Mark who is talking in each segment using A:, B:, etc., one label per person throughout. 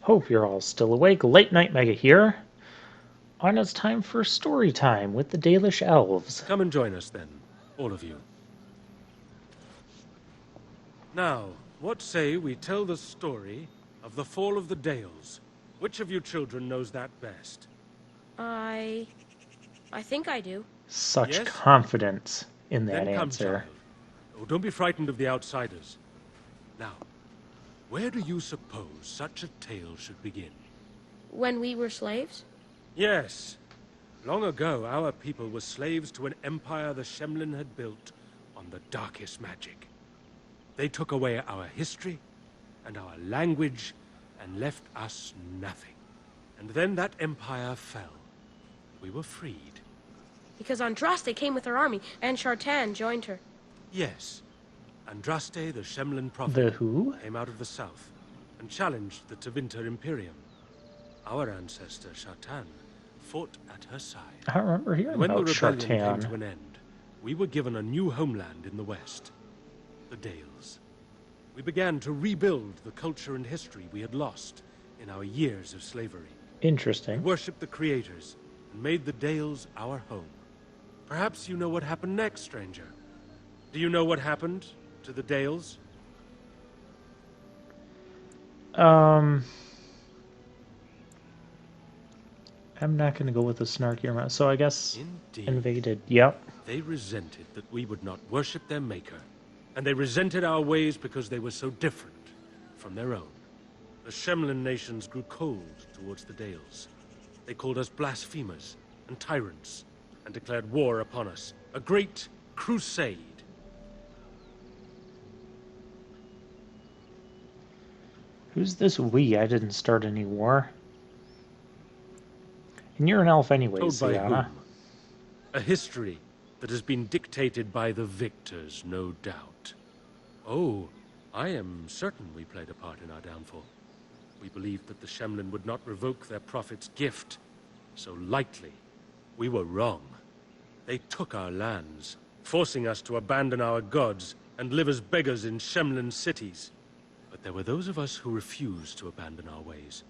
A: Hope you're all still awake. Late Night Mega here. And it's time for story time with the Dalish Elves.
B: Come and join us then, all of you. Now, what say we tell the story of the fall of the Dales? Which of you children knows that best?
C: I think I do.
A: Such
B: Yes?
A: confidence in that
B: Then come,
A: answer.
B: child. Oh, don't be frightened of the outsiders. Now, where do you suppose such a tale should begin?
C: When we were slaves?
B: Yes. Long ago, our people were slaves to an empire the Shemlin had built on the darkest magic. They took away our history and our language and left us nothing. And then that empire fell. We were freed.
C: Because Andraste came with her army, and Shartan joined her.
B: Yes. Andraste, the Shemlin prophet,
A: The who?
B: came out of the south and challenged the Tevinter Imperium. Our ancestor, Shartan, fought at her side.
A: I remember hearing
B: And when
A: about
B: the rebellion came
A: Shartan.
B: to an end, we were given a new homeland in the west, the Dales. We began to rebuild the culture and history we had lost in our years of slavery. We
A: Interesting.
B: worshipped the creators and made the Dales our home. Perhaps you know what happened next, stranger. Do you know what happened to the Dales?
A: I'm not going to go with the snarky amount. So I guess
B: Indeed.
A: invaded. Yep.
B: They resented that we would not worship their maker, and they resented our ways because they were so different from their own. The Shemlin nations grew cold towards the Dales. They called us blasphemers and tyrants, and declared war upon us. A great crusade.
A: Who's this we? I didn't start any war. And you're an elf anyways,
B: Told by
A: Sienna.
B: whom? A history that has been dictated by the victors, no doubt. Oh, I am certain we played a part in our downfall. We believed that the Shemlin would not revoke their prophet's gift so lightly. We were wrong. They took our lands, forcing us to abandon our gods and live as beggars in Shemlin cities. But there were those of us who refused to abandon our ways.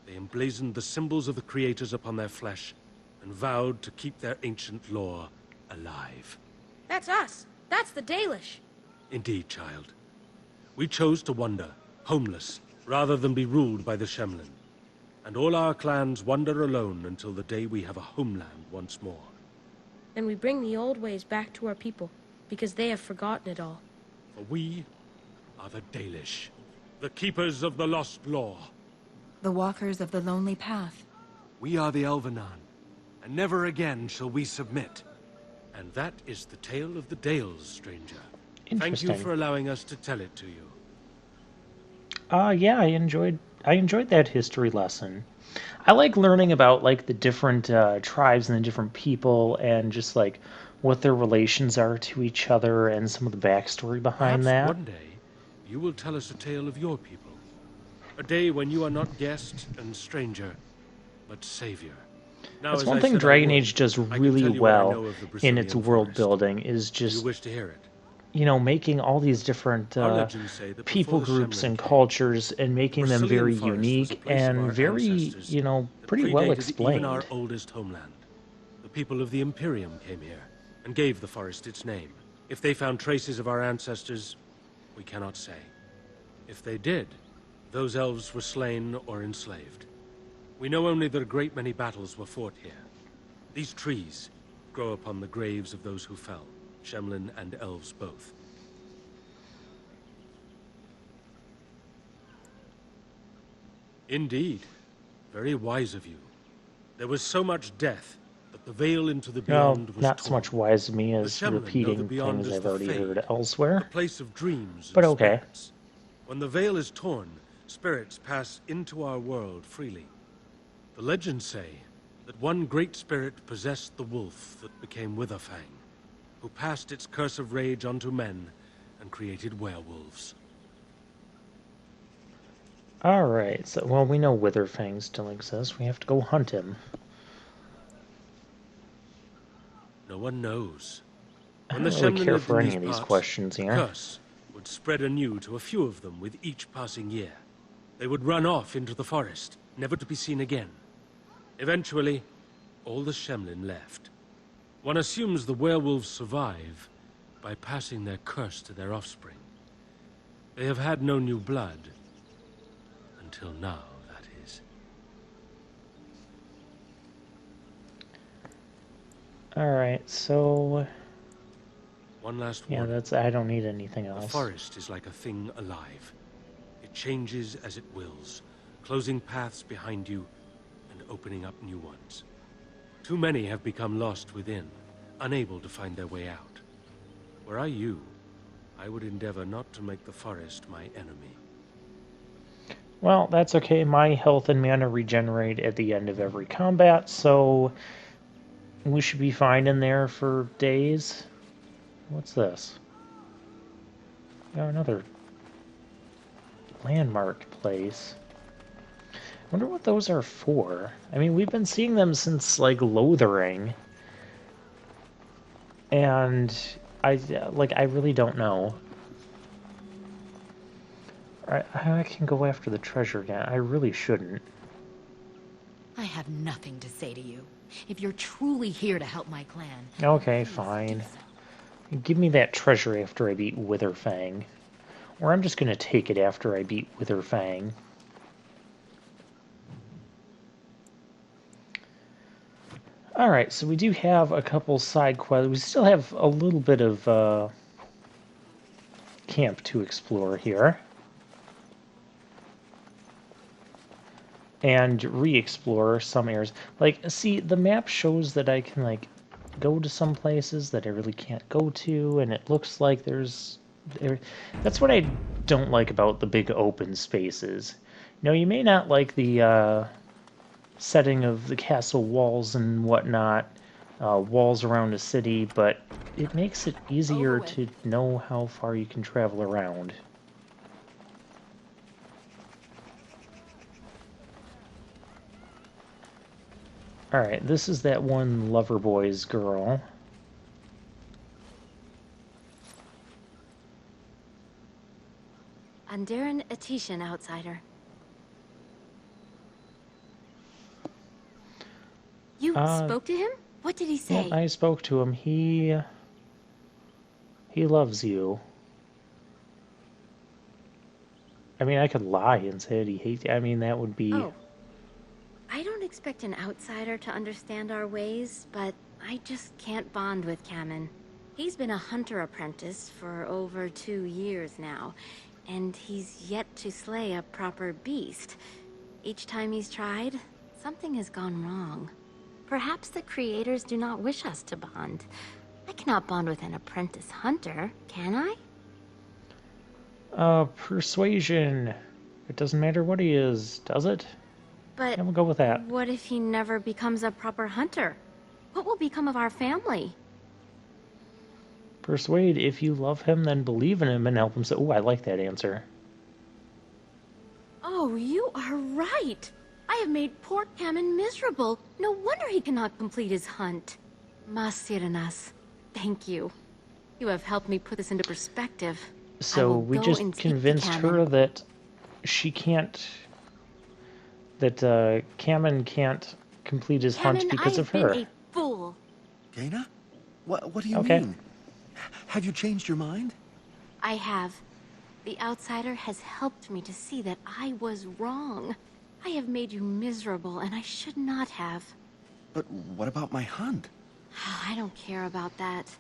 B: They emblazoned the symbols of the creators upon their flesh and vowed to keep their ancient lore alive.
C: That's us. That's the Dalish.
B: Indeed, child. We chose to wander, homeless, rather than be ruled by the Shemlin. And all our clans wander alone until the day we have a homeland once more.
C: And we bring the old ways back to our people, because they have forgotten it all.
B: For we are the Dalish, the keepers of the lost lore.
D: The walkers of the lonely path.
B: We are the Elvenan, and never again shall we submit. And that is the tale of the Dales, stranger. Thank
A: Interesting.
B: you for allowing us to tell it to you.
A: Yeah, I enjoyed that history lesson. I like learning about like the different tribes and the different people and just like what their relations are to each other and some of the backstory behind
B: Perhaps
A: that.
B: one day you will tell us a tale of your people. A day when you are not guest and stranger, but savior. Now,
A: That's
B: as
A: one
B: I
A: thing
B: said I
A: Dragon
B: would,
A: Age does
B: I can
A: really
B: tell you what I know
A: well
B: of the
A: in its
B: Brazilian
A: world
B: forest.
A: building is
B: Do you
A: just,
B: wish to hear it?
A: making all these different
B: Our legends say that
A: people
B: before the
A: groups
B: Shemlin
A: and
B: came,
A: cultures and making them
B: Brazilian
A: very
B: forest was a
A: unique
B: place of
A: and
B: our
A: very,
B: ancestors that
A: pretty well
B: predated
A: explained.
B: Even our oldest homeland. The people of the Imperium came here and gave the forest its name. If they found traces of our ancestors, we cannot say. If they did, those elves were slain or enslaved. We know only that a great many battles were fought here. These trees grow upon the graves of those who fell, Shemlin and elves both. Indeed. Very wise of you. There was so much death that the veil into the
A: Well,
B: beyond was
A: not so
B: torn.
A: much wise of me as
B: Shemlin know the
A: repeating
B: beyond
A: things
B: is
A: I've
B: the
A: already
B: Fade,
A: heard
B: the
A: elsewhere.
B: place of dreams
A: But
B: and
A: okay.
B: spirits. When the veil is torn, spirits pass into our world freely. The legends say that one great spirit possessed the wolf that became Witherfang, who passed its curse of rage onto men and created werewolves.
A: Alright, so, well, we know Witherfang still exists. We have to go hunt him.
B: No one knows.
A: I
B: When
A: don't
B: the
A: really
B: Shemlin
A: care
B: lived
A: for
B: in
A: any of these
B: parts,
A: questions
B: the
A: here.
B: curse would spread anew to a few of them with each passing year. They would run off into the forest, never to be seen again. Eventually, all the Shemlin left. One assumes the werewolves survive by passing their curse to their offspring. They have had no new blood. Until now, that is.
A: Alright, so...
B: One last
A: yeah,
B: warning.
A: I don't need anything
B: The
A: else.
B: forest is like a thing alive. It changes as it wills, closing paths behind you and opening up new ones. Too many have become lost within, unable to find their way out. Were I you, I would endeavor not to make the forest my enemy.
A: Well, that's okay. My health and mana regenerate at the end of every combat, so we should be fine in there for days. What's this? Oh, another landmarked place. I wonder what those are for. I mean, we've been seeing them since, like, Lothering. And I really don't know. I can go after the treasure again. I really shouldn't.
D: I have nothing to say to you. If you're truly here to help my clan...
A: Okay,
D: please
A: fine.
D: do so.
A: Give me that treasure after I beat Witherfang. Or I'm just gonna take it after I beat Witherfang. Alright, so we do have a couple side quests. We still have a little bit of camp to explore here. And re-explore some areas. Like, see, the map shows that I can, like, go to some places that I really can't go to, and it looks like there's... That's what I don't like about the big open spaces. You know, you may not like the setting of the castle walls and whatnot, walls around a city, but it makes it easier to know how far you can travel around. Alright, this is that one Loverboy's girl.
E: Andaran Atishan, outsider. You spoke to him? What did he say?
A: Yeah, I spoke to him. He loves you. I mean, I could lie and say that he hates you. I mean, that would be...
E: Oh. I don't expect an outsider to understand our ways, but I just can't bond with Kamen. He's been a hunter apprentice for over 2 years now, and he's yet to slay a proper beast. Each time he's tried, something has gone wrong. Perhaps the creators do not wish us to bond. I cannot bond with an apprentice hunter, can I?
A: Persuasion. It doesn't matter what he is, does it?
E: But
A: Yeah, we'll go with that.
E: what if he never becomes a proper hunter? What will become of our family?
A: Persuade. If you love him, then believe in him and help him. So, oh, I like that answer.
E: Oh, you are right. I have made poor Kamen miserable. No wonder he cannot complete his hunt. Masiranas, thank you. You have helped me put this into perspective.
A: So we just convinced her that she can't... that Kamen can't complete his hunt because of her.
E: I have been a fool.
F: Gaina? What do you
A: Okay.
F: mean? Have you changed your mind?
E: I have. The outsider has helped me to see that I was wrong. I have made you miserable, and I should not have.
F: But what about my hunt?
E: I don't care about that.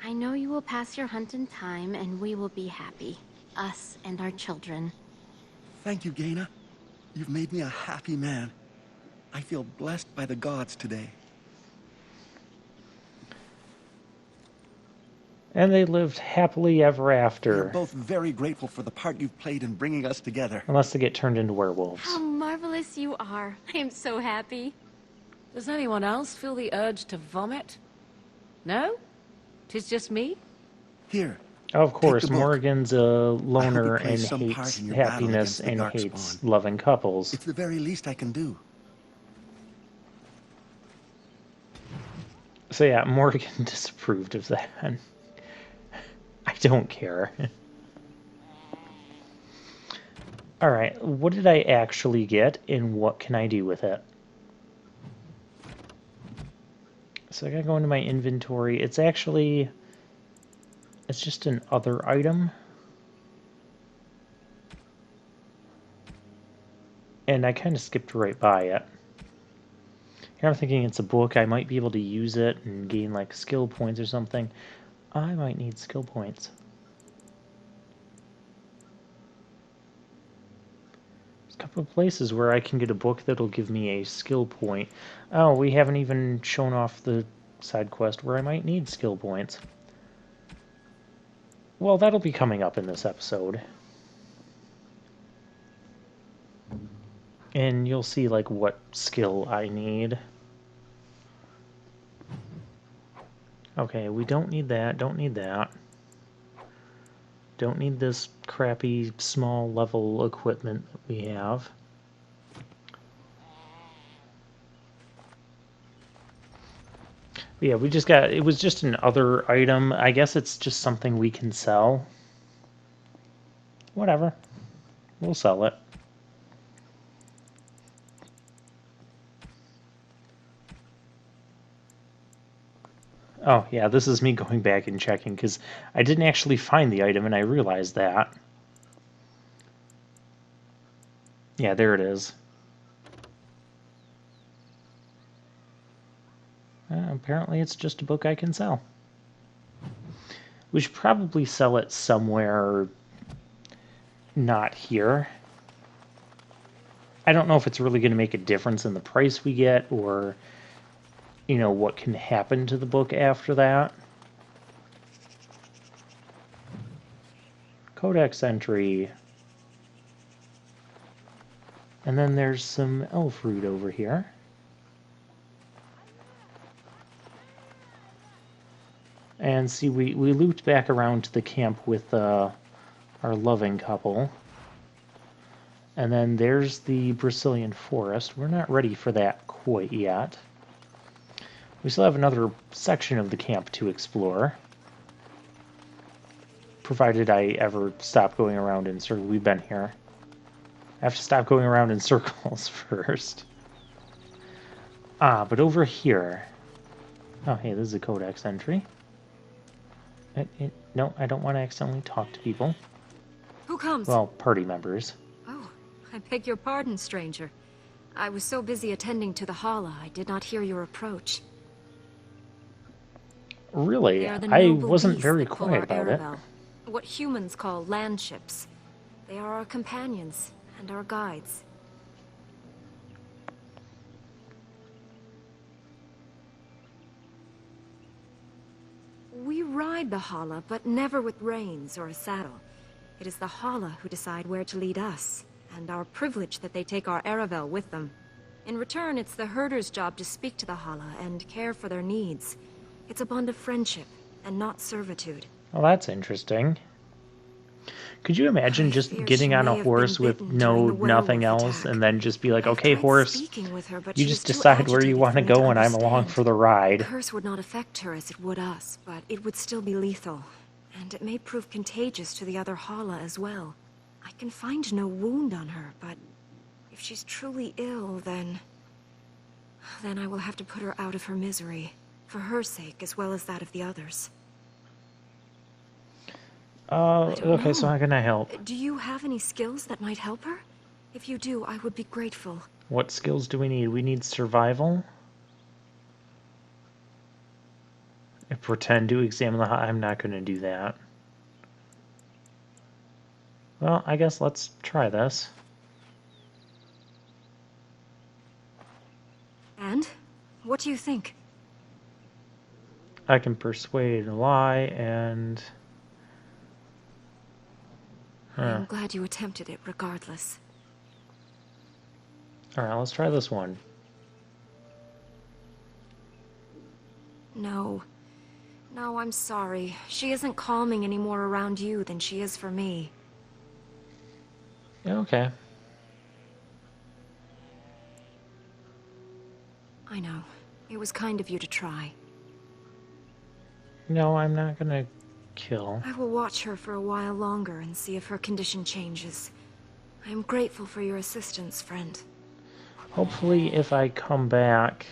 E: I know you will pass your hunt in time, and we will be happy. Us and our children.
F: Thank you, Gaina. You've made me a happy man. I feel blessed by the gods today.
A: And they lived happily ever
F: We're
A: after.
F: both very grateful for the part you've played in bringing us together.
A: Unless they get turned into werewolves.
E: How marvelous you are. I am so happy.
G: Does anyone else feel the urge to vomit? No? 'Tis just me?
F: Here.
A: Of course,
F: Take the book.
A: Morgan's a loner
F: it plays
A: and
F: some part
A: hates
F: in your battle
A: happiness
F: against the
A: and
F: Darkspawn.
A: hates loving couples.
F: It's the very least I can do.
A: So yeah, Morgan disapproved of that. I don't care. Alright, what did I actually get, and what can I do with it? So I gotta go into my inventory. It's just an other item. And I kind of skipped right by it. Here I'm thinking it's a book. I might be able to use it and gain like skill points or something. I might need skill points. There's a couple of places where I can get a book that'll give me a skill point. Oh, we haven't even shown off the side quest where I might need skill points. Well, that'll be coming up in this episode. And you'll see like what skill I need. Okay, we don't need that, don't need that. Don't need this crappy small level equipment that we have. But yeah, it was just an other item. I guess it's just something we can sell. Whatever. We'll sell it. Oh, yeah, this is me going back and checking, because I didn't actually find the item, and I realized that. Yeah, there it is. Apparently it's just a book I can sell. We should probably sell it somewhere not here. I don't know if it's really going to make a difference in the price we get, or what can happen to the book after that. Codex entry. And then there's some elf root over here. And see, we looped back around to the camp with our loving couple. And then there's the Brazilian forest. We're not ready for that quite yet. We still have another section of the camp to explore. Provided I ever stop going around in circles. We've been here. I have to stop going around in circles first. But over here... Oh, hey, this is a codex entry. No, I don't want to accidentally talk to people.
G: Who comes?
A: Well, party members.
G: Oh, I beg your pardon, stranger. I was so busy attending to the Hala, I did not hear your approach.
A: Really?
G: They are the
A: I
G: noble
A: wasn't
G: beasts
A: very
G: that pull
A: quiet
G: our
A: about it.
G: Aravel, what humans call landships. They are our companions and our guides. We ride the Hala, but never with reins or a saddle. It is the Hala who decide where to lead us, and our privilege that they take our Aravel with them. In return, it's the herder's job to speak to the Hala and care for their needs. It's a bond of friendship, and not servitude.
A: Well, that's interesting. Could you imagine
G: I
A: just
G: fear
A: getting
G: she
A: on a
G: may have
A: horse
G: been
A: with
G: bitten during the
A: nothing
G: werewolf
A: else,
G: attack.
A: and then just be like,
G: I've
A: okay,
G: tried
A: horse,
G: speaking with her, but
A: you
G: she
A: just
G: was too
A: decide where you
G: agitated
A: want to
G: for me
A: go, and I'm along
G: understand.
A: for the
G: The
A: ride.
G: curse would not affect her as it would us, but it would still be lethal. And it may prove contagious to the other Hala as well. I can find no wound on her, but if she's truly ill, then I will have to put her out of her misery. For her sake, as well as that of the others. I don't
A: Okay,
G: know.
A: so how can I help?
G: Do you have any skills that might help her? If you do, I would be grateful.
A: What skills do we need? We need survival. Pretend to examine the... I'm not going to do that. Well, I guess let's try this.
G: And? What do you think?
A: I can persuade a lie, and...
G: I'm glad you attempted it regardless.
A: Alright, let's try this one.
G: No. No, I'm sorry. She isn't calming any more around you than she is for me.
A: Okay.
G: I know. It was kind of you to try.
A: No, I'm not going to kill.
G: I will watch her for a while longer and see if her condition changes. I'm grateful for your assistance, friend.
A: Hopefully if I come back...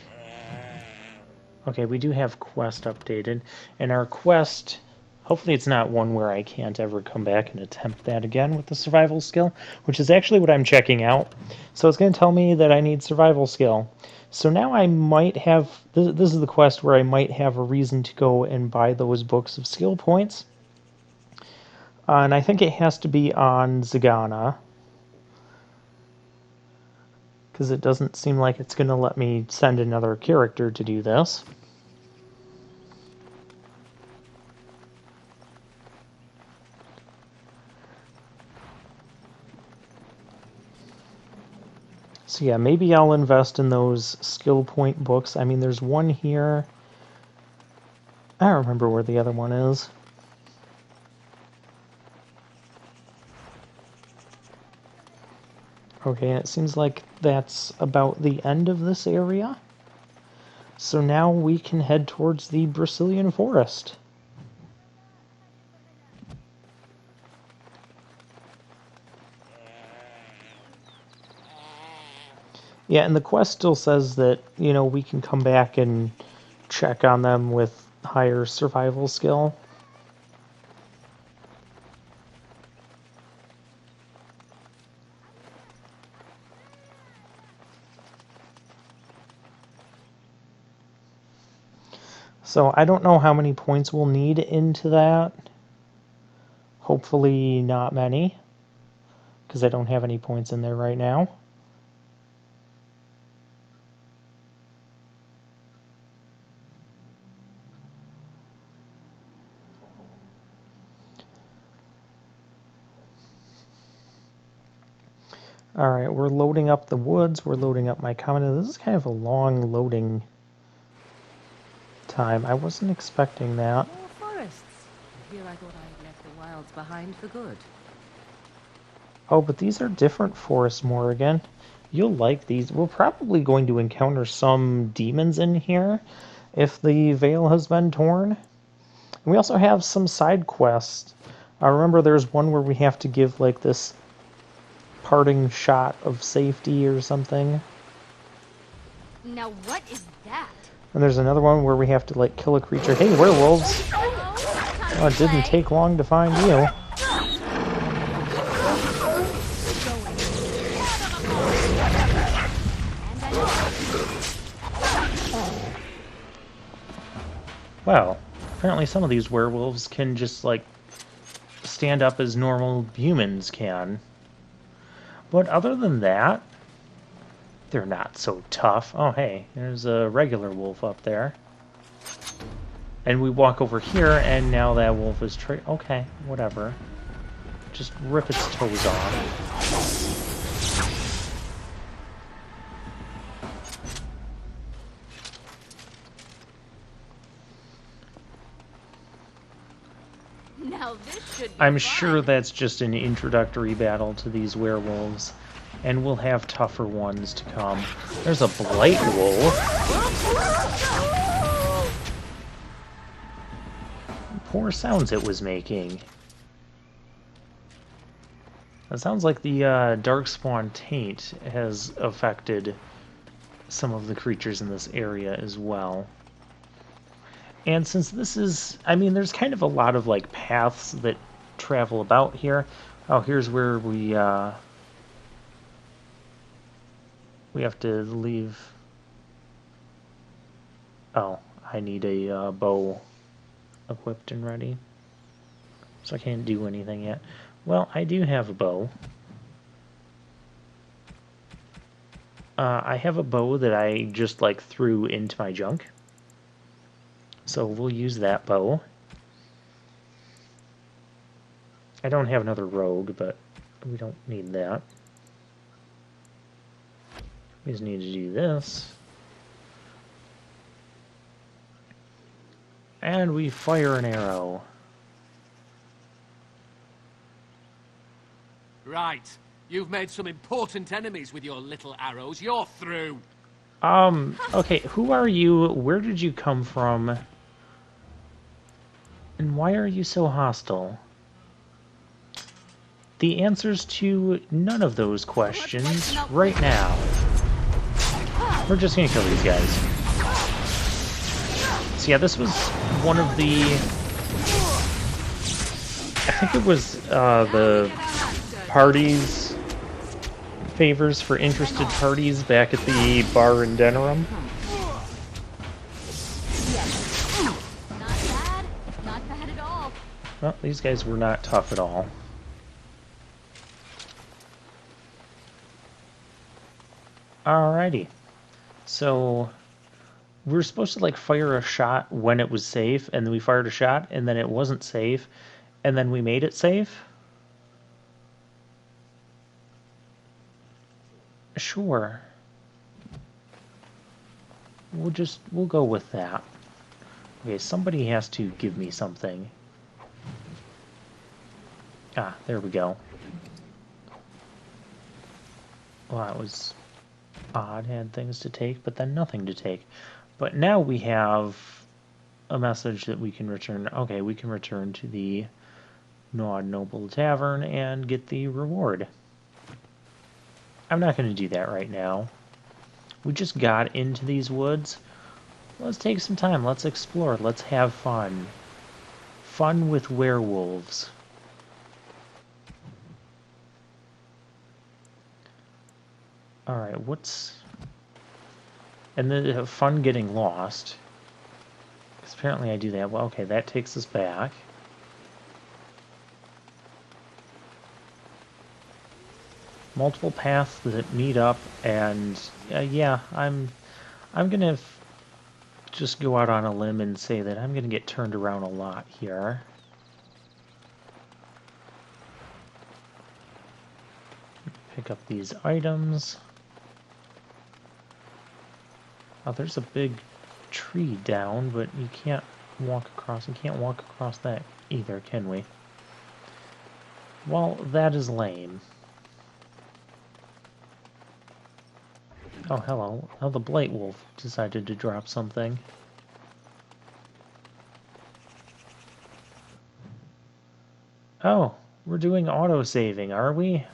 A: Okay, we do have quest updated, and our quest... Hopefully it's not one where I can't ever come back and attempt that again with the survival skill, which is actually what I'm checking out. So it's going to tell me that I need survival skill. So now I might have... This is the quest where I might have a reason to go and buy those books of skill points. And I think it has to be on Zagana, because it doesn't seem like it's going to let me send another character to do this. So yeah, maybe I'll invest in those skill point books. I mean, there's one here. I don't remember where the other one is. Okay, and it seems like that's about the end of this area. So now we can head towards the Brazilian forest. Yeah, and the quest still says that, you know, we can come back and check on them with higher survival skill. So I don't know how many points we'll need into that. Hopefully not many, because I don't have any points in there right now. Alright, we're loading up the woods, we're loading up my common. This is kind of a long loading time. I wasn't expecting that.
H: More forests. Here I thought I had left the wilds behind for good.
A: Oh, but these are different forests, Morrigan. You'll like these. We're probably going to encounter some demons in here if the veil has been torn. And we also have some side quests. I remember there's one where we have to give like this parting shot of safety or something.
D: Now what is that?
A: And there's another one where we have to like kill a creature. Hey, werewolves! Oh, it didn't take long to find you. Wow, apparently some of these werewolves can just like stand up as normal humans can. But other than that, they're not so tough. Oh, hey, there's a regular wolf up there. And we walk over here, and now that wolf is okay, whatever. Just rip its toes off.
D: Now this should be
A: I'm
D: fun.
A: sure that's just an introductory battle to these werewolves. And we'll have tougher ones to come. There's a blight wolf. Poor sounds it was making. It sounds like the Darkspawn taint has affected some of the creatures in this area as well. And since this is, I mean, there's kind of a lot of like paths that travel about here. Oh, here's where we have to leave. Oh, I need a bow equipped and ready. So I can't do anything yet. Well, I do have a bow. I have a bow that I just like threw into my junk. So we'll use that bow. I don't have another rogue, but we don't need that. We just need to do this. And we fire an arrow.
I: Right. You've made some important enemies with your little arrows. You're through.
A: Okay, who are you? Where did you come from? And why are you so hostile? the answers to none of those questions right now. We're just gonna kill these guys. So yeah, this was one of the... I think it was the parties favors for interested parties back at the bar in Denerim.
D: Not bad at all.
A: Well, these guys were not tough at all. Alrighty. So we were supposed to like fire a shot when it was safe, and then we fired a shot, and then it wasn't safe, and then we made it safe. Sure. We'll go with that. Okay, somebody has to give me something. Ah, there we go. Well, that was odd. Had things to take, but then nothing to take. But now we have a message that we can return. Okay, we can return to the Nod Noble Tavern and get the reward. I'm not going to do that right now. We just got into these woods. Let's take some time. Let's explore. Let's have fun. Fun with werewolves. Alright, what's... And then fun getting lost. Because apparently I do that. Well, okay, that takes us back. Multiple paths that meet up, and yeah, I'm gonna just go out on a limb and say that I'm gonna get turned around a lot here. Pick up these items. Oh, there's a big tree down, but you can't walk across. We can't walk across that either, can we? Well, that is lame. Oh, hello. Oh, the Blight Wolf decided to drop something. Oh, we're doing auto-saving, are we?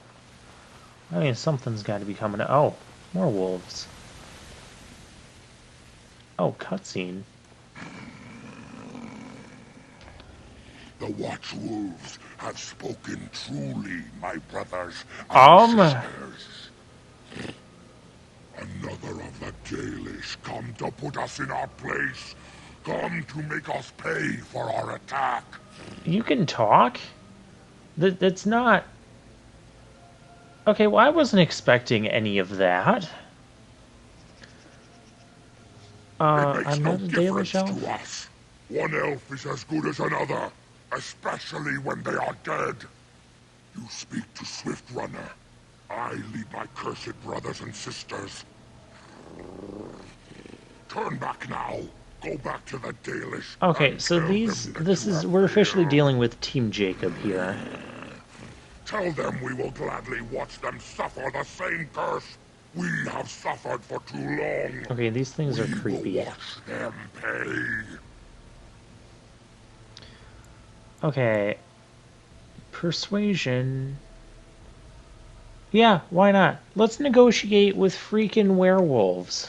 A: I mean, something's got to be coming. Oh, more wolves. Oh, cutscene.
J: The Watchwolves have spoken truly, my brothers and sisters. Another of the Dalish come to put us in our place. Come to make us pay for our attack.
A: You can talk? That's not... Okay, well, I wasn't expecting any of that. I'm not a Dalish elf.
J: To us. One elf is as good as another, especially when they are dead. You speak to Swift Runner. I lead my cursed brothers and sisters. Turn back now. Go back to the Dalish.
A: Okay, so we're officially dealing with Team Jacob here.
J: Tell them we will gladly watch them suffer the same curse we have suffered for too long.
A: Okay, these things are creepy.
J: We will watch them pay.
A: Okay. Persuasion. Yeah, why not? Let's negotiate with freaking werewolves.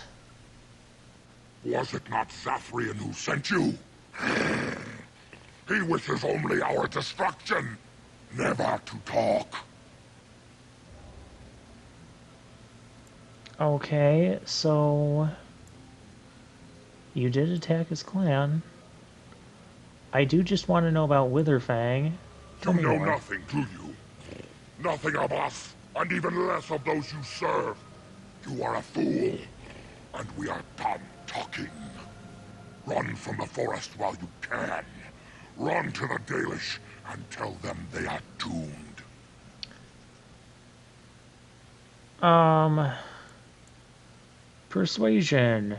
J: Was it not Zafrian who sent you? He wishes only our destruction, never to talk.
A: Okay, so... You did attack his clan. I do just want to know about Witherfang.
J: You know nothing, do you? Nothing of us, and even less of those you serve. You are a fool, and we are done talking. Run from the forest while you can. Run to the Dalish and tell them they are doomed.
A: Persuasion.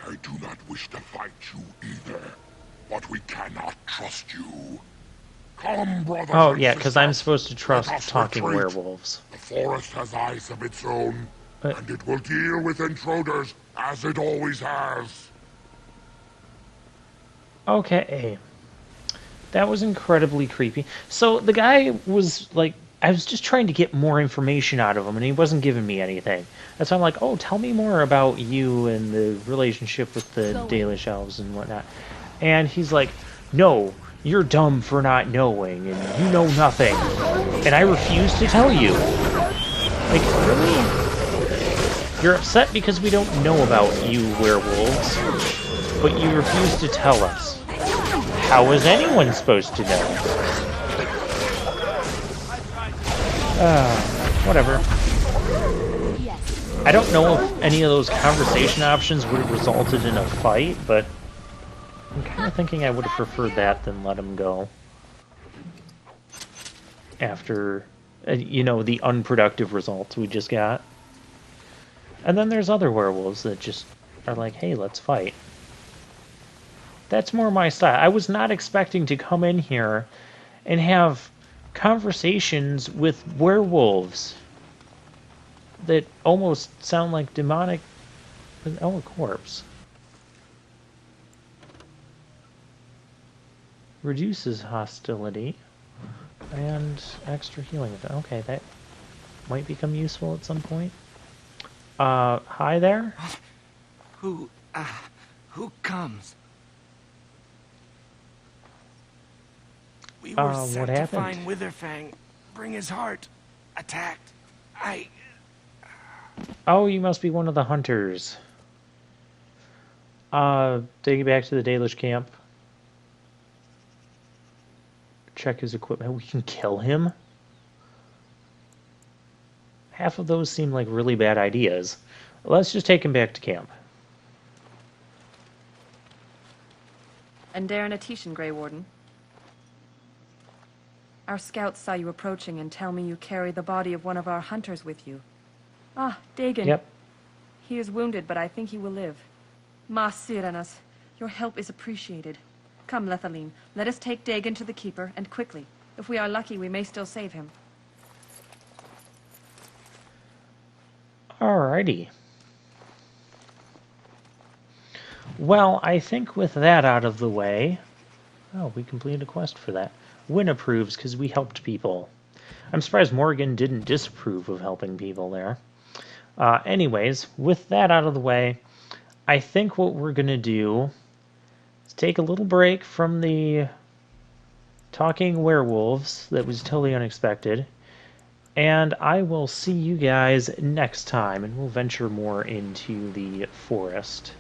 J: I do not wish to fight you either, but we cannot trust you. Come, brothers.
A: Oh, yeah, because I'm supposed to trust talking
J: retreat.
A: werewolves.
J: The forest has eyes of its own, and it will deal with intruders as it always has.
A: Okay. That was incredibly creepy. So the guy was like, I was just trying to get more information out of him, and he wasn't giving me anything. That's why I'm like, oh, tell me more about you and the relationship with the Dalish elves and whatnot. And he's like, no, you're dumb for not knowing, and you know nothing. And I refuse to tell you. Like, really? You're upset because we don't know about you, werewolves, but you refuse to tell us. How is anyone supposed to know? Whatever. I don't know if any of those conversation options would have resulted in a fight, but I'm kind of thinking I would have preferred that than let him go. After, you know, the unproductive results we just got. And then there's other werewolves that just are like, hey, let's fight. That's more my style. I was not expecting to come in here and have conversations with werewolves that almost sound like demonic. Oh, a corpse. Reduces hostility and extra healing. Okay, that might become useful at some point. Hi there?
K: Who comes? We were sent to find Witherfang, bring his heart. Attacked.
A: Oh, you must be one of the hunters. Take it back to the Dalish camp. Check his equipment. We can kill him? Half of those seem like really bad ideas. Let's just take him back to camp.
L: And Darren Atishan, Grey Warden. Our scouts saw you approaching and tell me you carry the body of one of our hunters with you. Ah, Dagon.
A: Yep.
L: He is wounded, but I think he will live. Ma Siranas, your help is appreciated. Come, Lethaline, let us take Dagon to the Keeper, and quickly. If we are lucky, we may still save him.
A: Alrighty. Well, I think with that out of the way... Oh, we completed a quest for that. Win approves because we helped people. I'm surprised Morgan didn't disapprove of helping people there. Anyways, with that out of the way, I think what we're going to do is take a little break from the talking werewolves that was totally unexpected, and I will see you guys next time, and we'll venture more into the forest.